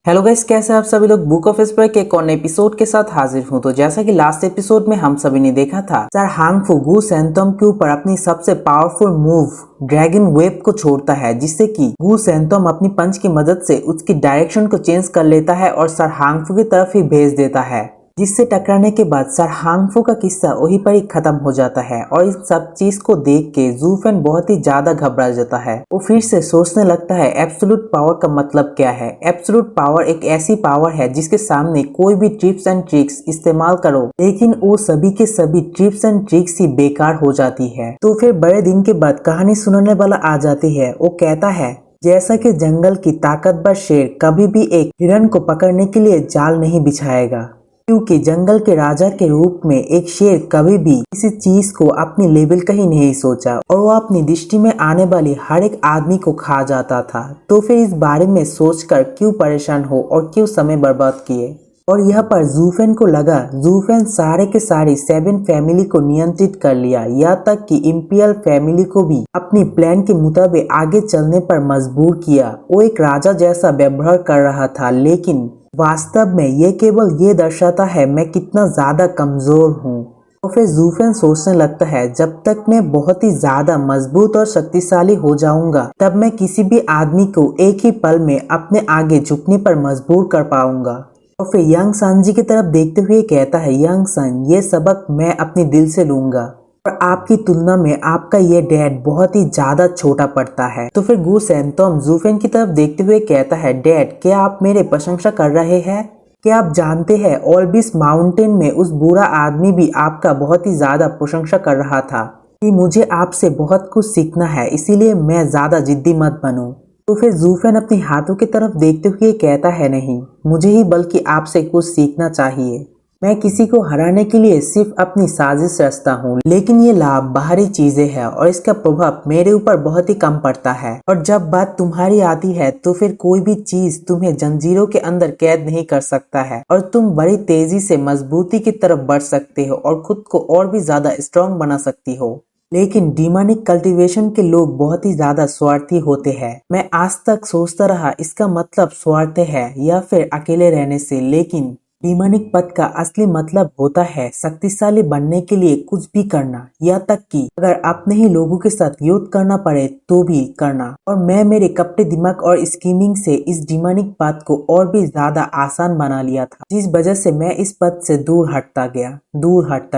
Hello guys, कैसे हैं आप सभी लोग। बुक ऑफ स्पाई के एक और नए एपिसोड के साथ हाजिर हूं। तो जैसा कि लास्ट एपिसोड में हम सभी ने देखा था, सर हांगफू गू सेंतोम के ऊपर अपनी सबसे पावरफुल मूव ड्रैगन वेव को छोड़ता है, जिससे कि गू सेंतोम अपनी पंच की मदद से उसकी डायरेक्शन को चेंज कर लेता है और सर हांगफू की तरफ ही भेज देता है, जिससे टकराने के बाद सर हांगफू का किस्सा वहीं पर ही खत्म हो जाता है। और इस सब चीज को देख के ज़ूफेन बहुत ही ज्यादा घबरा जाता है। वो फिर से सोचने लगता है एब्सोल्यूट पावर का मतलब क्या है। एब्सोल्यूट पावर एक ऐसी पावर है जिसके सामने कोई भी ट्रिप्स एंड ट्रिक्स इस्तेमाल करो, लेकिन वो सभी के सभी ट्रिप्स एंड ट्रिक्स ही बेकार हो जाती है। तो फिर बड़े दिन के बाद कहानी सुनाने वाला आ जाती है। वो कहता है, जैसा कि जंगल की ताकतवर शेर कभी भी एक हिरन को पकड़ने के लिए जाल नहीं बिछाएगा, क्योंकि जंगल के राजा के रूप में एक शेर कभी भी किसी चीज को अपनी लेवल का ही नहीं सोचा और वो अपनी दृष्टि में आने वाली हर एक आदमी को खा जाता था। तो फिर इस बारे में सोचकर क्यों परेशान हो और क्यों समय बर्बाद किए। और यहाँ पर ज़ूफेन को लगा ज़ूफेन सारे के सारे 7 फैमिली को नियंत्रित कर लिया, यहाँ तक कि इंपीरियल फैमिली को भी अपनी प्लान के मुताबिक आगे चलने पर मजबूर किया। वो एक राजा जैसा व्यवहार कर रहा था, लेकिन वास्तव में ये केवल ये दर्शाता है मैं कितना ज्यादा कमजोर हूँ। तो फिर ज़ूफेन सोचने लगता है, जब तक मैं बहुत ही ज्यादा मजबूत और शक्तिशाली हो जाऊंगा तब मैं किसी भी आदमी को एक ही पल में अपने आगे झुकने पर मजबूर कर पाऊंगा। और फिर यंग सन जी की तरफ देखते हुए कहता है, यंग सन, ये सबक मैं अपने दिल से लूंगा और आपकी तुलना में आपका ये डैड बहुत ही ज्यादा छोटा पड़ता है। तो फिर गू सेंतोम ज़ूफेन की तरफ देखते हुए कहता है, डैड, क्या आप मेरे प्रशंसा कर रहे हैं? क्या आप जानते हैं ओल्बिस माउंटेन में उस बुरा आदमी भी आपका बहुत ही ज्यादा प्रशंसा कर रहा था कि मुझे आपसे बहुत कुछ सीखना है, इसीलिए मैं ज्यादा जिद्दी मत बनूं। तो फिर ज़ूफेन अपने हाथों की तरफ देखते हुए कहता है, नहीं, मुझे ही बल्कि आपसे कुछ सीखना चाहिए। मैं किसी को हराने के लिए सिर्फ अपनी साजिश रचता हूँ, लेकिन ये लाभ बाहरी चीजें हैं और इसका प्रभाव मेरे ऊपर बहुत ही कम पड़ता है। और जब बात तुम्हारी आती है तो फिर कोई भी चीज तुम्हें जंजीरों के अंदर कैद नहीं कर सकता है और तुम बड़ी तेजी से मजबूती की तरफ बढ़ सकते हो और खुद को और भी ज्यादा स्ट्रॉन्ग बना सकती हो। लेकिन डीमोनिक कल्टीवेशन के लोग बहुत ही ज्यादा स्वार्थी होते हैं। मैं आज तक सोचता रहा इसका मतलब स्वार्थ है या फिर अकेले रहने से, लेकिन डीमोनिक पद का असली मतलब होता है शक्तिशाली बनने के लिए कुछ भी करना, यहाँ तक कि अगर अपने ही लोगों के साथ युद्ध करना पड़े तो भी करना। और मैं मेरे कपटे दिमाग और स्कीमिंग से इस डीमोनिक पद को और भी ज्यादा आसान बना लिया था, जिस वजह से मैं इस पद से दूर हटता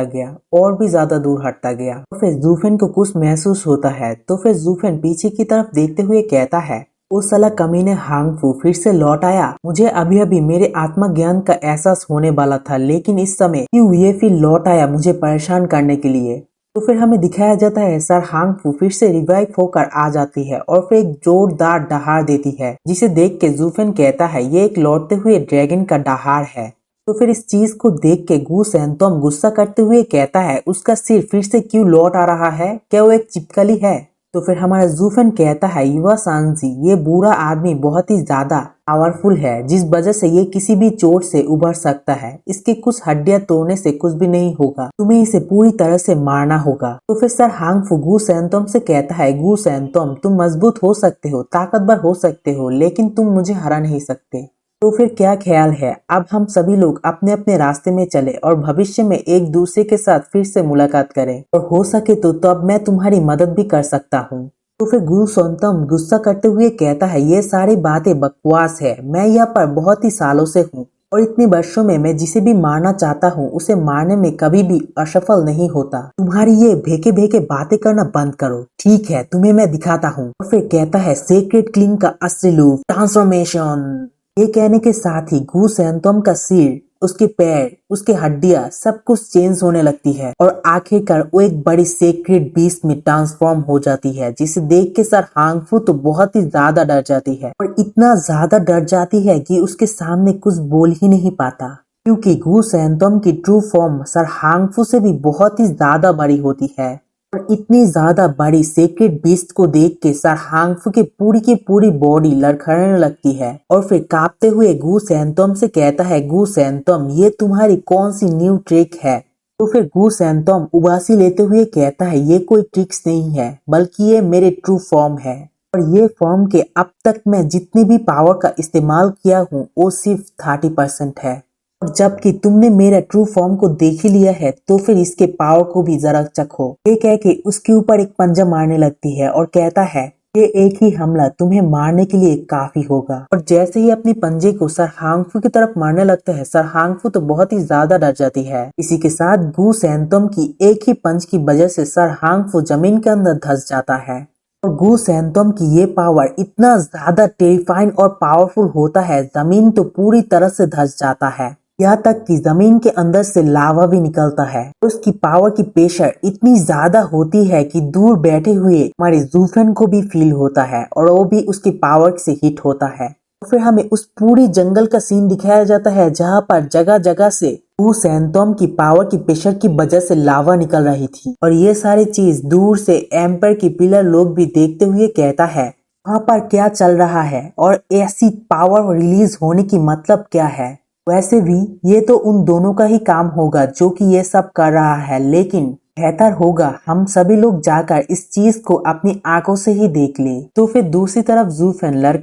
गया और भी ज्यादा दूर हटता गया। तो फिर ज़ूफेन को कुछ महसूस होता है। तो फिर ज़ूफेन पीछे की तरफ देखते हुए कहता है, वो साला कमीने हांगफू फिर से लौट आया। मुझे अभी अभी मेरे आत्मज्ञान का एहसास होने वाला था, लेकिन इस समय क्यों ये फिर लौट आया मुझे परेशान करने के लिए। तो फिर हमें दिखाया जाता है सर हांगफू फिर से रिवाइव होकर आ जाती है और फिर एक जोरदार दहाड़ देती है, जिसे देख के ज़ूफेन कहता है, ये एक लौटते हुए ड्रैगन का दहाड़ है। तो फिर इस चीज को देख के गू सेंतोम गुस्सा करते हुए कहता है, उसका सिर फिर से क्यों लौट आ रहा है? क्या वो एक चिपकली है? तो फिर हमारा ज़ूफेन कहता है, युवा सांजी, ये बुरा आदमी बहुत ही ज्यादा पावरफुल है, जिस वजह से ये किसी भी चोट से उभर सकता है। इसके कुछ हड्डियां तोड़ने से कुछ भी नहीं होगा, तुम्हें इसे पूरी तरह से मारना होगा। तो फिर सर हांगफू गू सेंतोम से कहता है, गू सेंतोम, तुम मजबूत हो सकते हो, ताकतवर हो सकते हो, लेकिन तुम मुझे हरा नहीं सकते। तो फिर क्या ख्याल है, अब हम सभी लोग अपने अपने रास्ते में चले और भविष्य में एक दूसरे के साथ फिर से मुलाकात करें, और हो सके तो अब मैं तुम्हारी मदद भी कर सकता हूँ। तो फिर गू सेंतोम गुस्सा करते हुए कहता है, ये सारी बातें बकवास है। मैं यहाँ पर बहुत ही सालों से हूँ और इतने वर्षों में मैं जिसे भी मारना चाहता हूँ उसे मारने में कभी भी असफल नहीं होता। तुम्हारी ये भेके भेके बातें करना बंद करो, ठीक है, तुम्हें मैं दिखाता हूँ। और फिर कहता है, सेक्रेड क्लिंग का असली रूप, ट्रांसफॉर्मेशन। ये कहने के साथ ही गू सेंतोम का सिर, उसके पैर, उसके हड्डियां सब कुछ चेंज होने लगती है और आखिरकार वो एक बड़ी सेक्रेड बीस्ट में ट्रांसफॉर्म हो जाती है, जिसे देख के सर हांगफू तो बहुत ही ज्यादा डर जाती है और इतना ज्यादा डर जाती है कि उसके सामने कुछ बोल ही नहीं पाता, क्योंकि गू सेंतोम की ट्रू फॉर्म सर हांगफू से भी बहुत ही ज्यादा बड़ी होती है। और इतनी ज्यादा बड़ी सेक्रेड बीस्ट को देख के सर हांगफू की पूरी बॉडी लड़खड़ाने लगती है और फिर कांपते हुए गू सेंतोम से कहता है, गू सेंतोम, ये तुम्हारी कौन सी न्यू ट्रिक है? तो फिर गू सेंतोम उबासी लेते हुए कहता है, ये कोई ट्रिक्स नहीं है, बल्कि ये मेरे ट्रू फॉर्म है। और ये फॉर्म के अब तक मैं जितनी भी पावर का इस्तेमाल किया हूँ वो सिर्फ 30% है। और जबकि तुमने मेरा ट्रू फॉर्म को देख ही लिया है तो फिर इसके पावर को भी जरा चखो। ये कह के उसके ऊपर एक पंजा मारने लगती है और कहता है ये एक ही हमला तुम्हें मारने के लिए काफी होगा। और जैसे ही अपनी पंजे को सर हांगफू की तरफ मारने लगता है, सर हांगफू तो बहुत ही ज्यादा डर जाती है। इसी के साथ गू सैंतोम की एक ही पंच की वजह से सर हांगफू जमीन के अंदर धंस जाता है। और गू सैंतोम की ये पावर इतना ज्यादा टेरिफाइंग और पावरफुल होता है, जमीन तो पूरी तरह से धंस जाता है, यहाँ तक कि जमीन के अंदर से लावा भी निकलता है। उसकी पावर की प्रेशर इतनी ज्यादा होती है कि दूर बैठे हुए हमारे जूफेन को भी फील होता है और वो भी उसकी पावर से हिट होता है। तो फिर हमें उस पूरी जंगल का सीन दिखाया जाता है जहाँ पर जगह जगह से गू सैंतोम की पावर की प्रेशर की वजह से लावा निकल रही थी। और ये सारी चीज दूर से एम्पायर की पिलर लोग भी देखते हुए कहता है वहाँ पर क्या चल रहा है और ऐसी पावर रिलीज होने की मतलब क्या है। वैसे भी ये तो उन दोनों का ही काम होगा जो कि ये सब कर रहा है, लेकिन बेहतर होगा हम सभी लोग जाकर इस चीज को अपनी आंखों से ही देख ले। तो फिर दूसरी तरफ जूफेन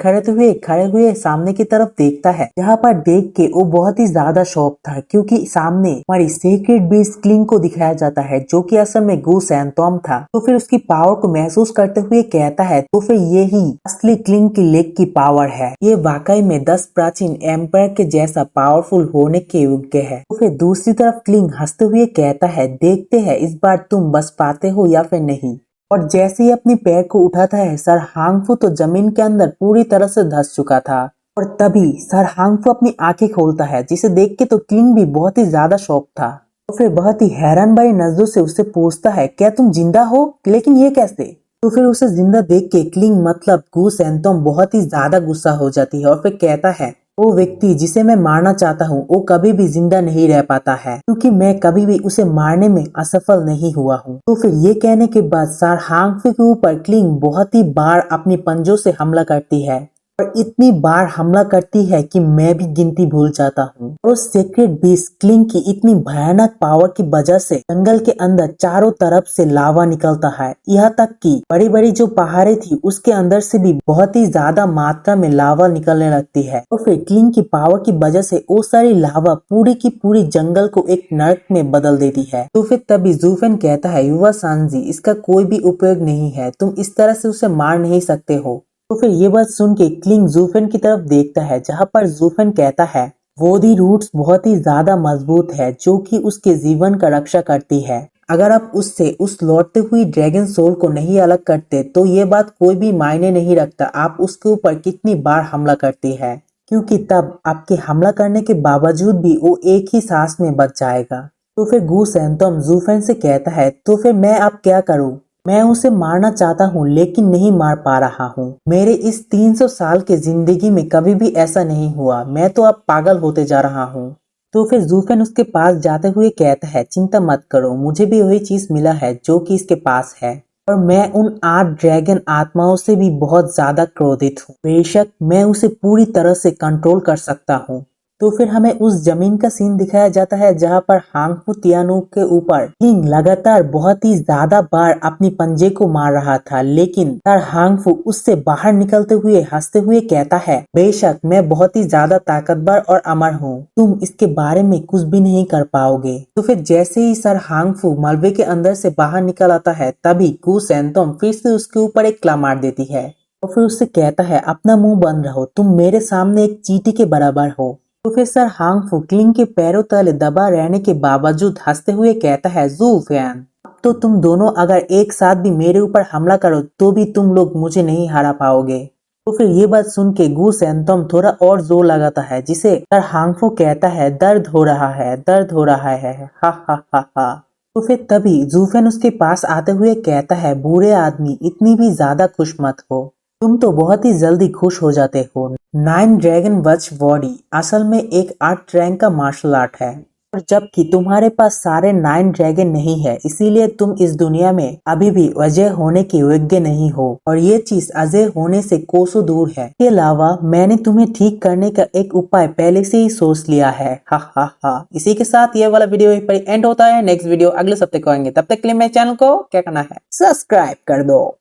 खड़े हुए सामने की तरफ देखता है, जहाँ पर देख के वो बहुत ही ज्यादा शॉक था क्योंकि सामने हमारी सीक्रेट बीस्ट क्लिंग को दिखाया जाता है जो कि असल में गू सैंतोम था। तो फिर उसकी पावर को महसूस करते हुए कहता है तो फिर ये ही असली क्लिंग की लेग की पावर है, ये वाकई में 10 प्राचीन एम्पायर के जैसा पावरफुल होने के योग्य है। तो फिर दूसरी तरफ क्लिंग हंसते हुए कहता है देखते हैं इस बार तुम बच पाते हो या फिर नहीं। और जैसे ही अपने पैर को उठाता है, सर हांगफू तो जमीन के अंदर पूरी तरह से धंस चुका था। और तभी सर हांगफू अपनी आंखें खोलता है, जिसे देख के तो क्लिंग भी बहुत ही ज्यादा शॉक था। तो फिर बहुत ही हैरान भरी नजरों से उससे पूछता है क्या तुम जिंदा हो, लेकिन ये कैसे। तो फिर उसे जिंदा देख के क्लिंग मतलब गू सैंतोम बहुत ही ज्यादा गुस्सा हो जाती है और फिर कहता है वो व्यक्ति जिसे मैं मारना चाहता हूँ वो कभी भी जिंदा नहीं रह पाता है क्योंकि मैं कभी भी उसे मारने में असफल नहीं हुआ हूँ। तो फिर ये कहने के बाद सर हांगफू के ऊपर क्लिंग बहुत ही बार अपनी पंजों से हमला करती है और इतनी बार हमला करती है कि मैं भी गिनती भूल जाता हूँ। और सीक्रेट बीस्ट क्लिंग की इतनी भयानक पावर की वजह से जंगल के अंदर चारों तरफ से लावा निकलता है, यहाँ तक कि बड़ी बड़ी जो पहाड़े थी उसके अंदर से भी बहुत ही ज्यादा मात्रा में लावा निकलने लगती है। और फिर क्लिंग की पावर की वजह से वो सारी लावा पूरी की पूरी जंगल को एक नर्क में बदल देती है। तो फिर तभी जूफेन कहता है युवा सांजी इसका कोई भी उपयोग नहीं है, तुम इस तरह से उसे मार नहीं सकते हो। तो फिर ये बात सुन के क्लिंग जूफेन की तरफ देखता है, जहाँ पर जूफेन कहता है वोदी रूट्स बहुत ही ज्यादा मजबूत है जो कि उसके जीवन का रक्षा करती है। अगर आप उससे उस लौटते हुई ड्रैगन सोल को नहीं अलग करते तो ये बात कोई भी मायने नहीं रखता आप उसके ऊपर कितनी बार हमला करती है, क्योंकि तब आपके हमला करने के बावजूद भी वो एक ही सांस में बच जाएगा। तो फिर गू सैंतोम जूफेन से कहता है तो फिर मैं अब क्या करूं, मैं उसे मारना चाहता हूँ लेकिन नहीं मार पा रहा हूँ। मेरे इस 300 साल के जिंदगी में कभी भी ऐसा नहीं हुआ, मैं तो अब पागल होते जा रहा हूँ। तो फिर जूफेन उसके पास जाते हुए कहता है चिंता मत करो, मुझे भी वही चीज मिला है जो कि इसके पास है और मैं उन 8 ड्रैगन आत्माओं से भी बहुत ज्यादा क्रोधित हूँ। बेशक मैं उसे पूरी तरह से कंट्रोल कर सकता हूँ। तो फिर हमें उस जमीन का सीन दिखाया जाता है जहाँ पर हांगफू तियानु के ऊपर क्लिंग लगातार बहुत ही ज्यादा बार अपनी पंजे को मार रहा था, लेकिन सर हांगफू उससे बाहर निकलते हुए हंसते हुए कहता है बेशक मैं बहुत ही ज्यादा ताकतवर और अमर हूँ, तुम इसके बारे में कुछ भी नहीं कर पाओगे। तो फिर जैसे ही सर हांगफू मलबे के अंदर से बाहर निकल आता है तभी गू सैंतोम फिर से उसके ऊपर एक क्ला मार देती है और फिर उससे कहता है अपना मुंह बंद रहो, तुम मेरे सामने एक चींटी के बराबर हो। तो फिर सर हांगफू क्लिंग के पैरों तले दबा रहने के बावजूद हंसते हुए कहता है जूफेन अब तो तुम दोनों अगर एक साथ भी मेरे ऊपर हमला करो तो भी तुम लोग मुझे नहीं हरा पाओगे। तो फिर ये बात सुन के गू सैंतोम थोड़ा और जोर लगाता है, जिसे सर हांगफू कहता है दर्द हो रहा है, दर्द हो रहा है, हा हा हा हा। तो फिर तभी जूफेन उसके पास आते हुए कहता है बूढ़े आदमी इतनी भी ज्यादा खुश मत हो, तुम तो बहुत ही जल्दी खुश हो जाते हो। 9 ड्रैगन वच बॉडी असल में एक 8 रैंक का मार्शल आर्ट है और जबकि तुम्हारे पास सारे 9 ड्रैगन नहीं है, इसीलिए तुम इस दुनिया में अभी भी अजय होने के योग्य नहीं हो और ये चीज अजय होने से कोसों दूर है। इसके अलावा मैंने तुम्हें ठीक करने का एक उपाय पहले से ही सोच लिया है, हा हा हा। इसी के साथ ये वाला वीडियो यहीं पर एंड होता है। नेक्स्ट वीडियो अगले हफ्ते को आएंगे, तब तक के लिए मेरे चैनल को क्या करना है सब्सक्राइब कर दो।